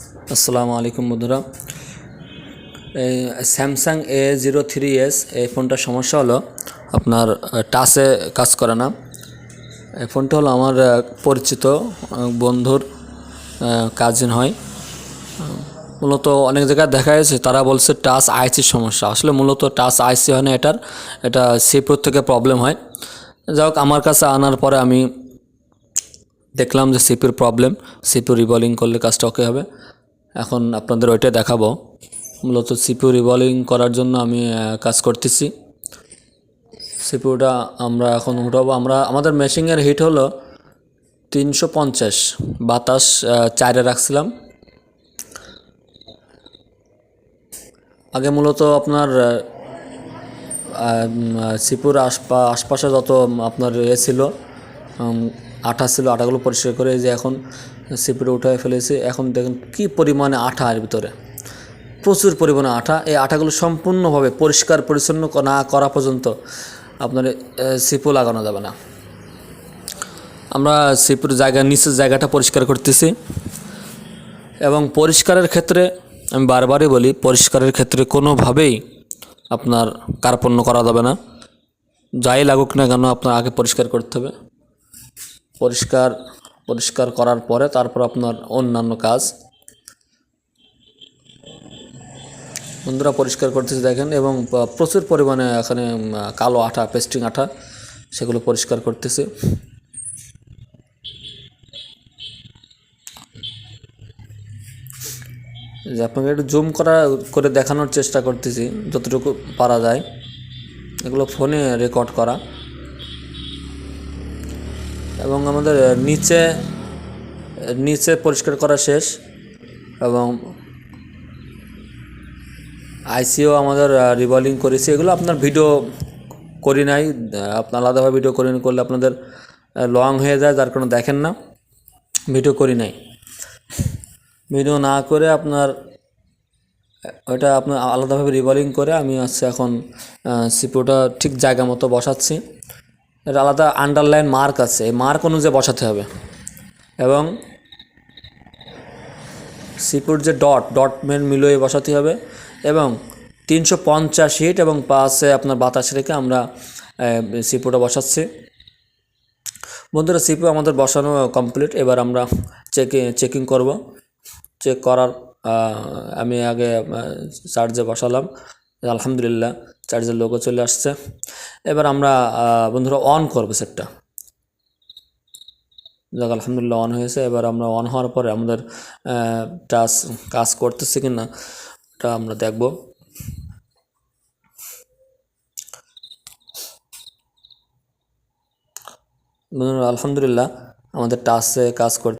আসসালামু আলাইকুম বন্ধুরা। এই স্যামসাং A03s এই ফোনটার সমস্যা হলো আপনার টাচে কাজ করে না। এই ফোনটা হলো আমার পরিচিত বন্ধুর কাজিন হয়। মূলত অনেক জায়গায় দেখা গেছে তারা বলছে টাচ আইসির সমস্যা, আসলে মূলত টাচ আইসি হয় না, এটা সিপিইউ থেকে প্রবলেম হয়। যাই হোক, আমার কাছে আনার পরে আমি দেখলাম যে সিপিইউর প্রবলেম, সিপিইউ রিবলিং করলে কাজটা ওকে হবে। এখন আপনাদের ওইটাই দেখাবো। মূলত সিপিইউ রিবলিং করার জন্য আমি কাজ করতেছি। সিপিইউটা আমরা এখন উঠাবো। আমাদের মেশিনের হিট হলো 350, বাতাস 4-এ রাখছিলাম। আগে মূলত আপনার সিপিইউর আশপাশে যত আপনার ছিল, আঠা ছিল, আঠাগুলো পরিষ্কার করে যে এখন সিপিইউ উঠায় ফেলেছি। এখন দেখুন কি পরিমাণে আঠা এর ভিতরে, প্রচুর পরিমাণে আঠা। এই আঠাগুলো সম্পূর্ণভাবে পরিষ্কার পরিচ্ছন্ন না করা পর্যন্ত আপনার সিপিইউ লাগানো যাবে না। আমরা সিপিইউর নিচের জায়গাটা পরিষ্কার করতেছি, এবং পরিষ্কারের ক্ষেত্রে আমি বারবারই বলি, পরিষ্কারের ক্ষেত্রে কোনোভাবেই আপনার কার্পণ্য করা যাবে না। যাই লাগুক না কেন আপনার আগে পরিষ্কার করতে হবে। পরিষ্কার করার পরে তারপর আপনার অন্যান্য কাজ। বন্ধুরা পরিষ্কার করতেছে দেখেন, এবং প্রচুর পরিমাণে এখানে কালো আঠা, পেস্টিং আঠা, সেগুলো পরিষ্কার করতেছে। যে আপনাকে একটু জুম করে দেখানোর চেষ্টা করতেছি যতটুকু পারা যায়। এগুলো ফোনে রেকর্ড করা। এবং আমাদের নিচে পরিষ্কার করা শেষ, এবং আইসিও আমাদের রিবলিং করেছি। এগুলো আপনার ভিডিও করি নাই, আপনার আলাদাভাবে ভিডিও করলে আপনাদের লং হয়ে যায়, যার কারণে দেখেন না। ভিডিও করি নাই, ভিডিও না করে আপনার আলাদাভাবে রিবলিং করে আমি এখন সিপিইউটা ঠিক জায়গা মতো বসাচ্ছি। এটা আলাদা আন্ডারলাইন মার্ক আছে, এই মার্ক অনুযায়ী বসাতে হবে। এবং সিপিইউর যে ডট মিলিয়ে বসাতে হবে। এবং 350 হিট এবং পাশে আপনার বাতাস রেখে আমরা সিপিইউটা বসাচ্ছি। বন্ধুরা সিপিইউ আমাদের বসানো কমপ্লিট। এবার আমরা চেকিং করব। চেক করার আমি আগে চার্জে বসালাম, আলহামদুলিল্লাহ চার্জের লোগো চলে আসছে। এবার আমরা বন্ধুরা অন করবো সেটটা। যাক আলহামদুলিল্লাহ অন হয়েছে। এবার আমরা অন হওয়ার পরে আমাদের টাচ কাজ করতেছে কিনা এটা আমরা দেখব। আলহামদুলিল্লাহ আমাদের টাচে কাজ করতে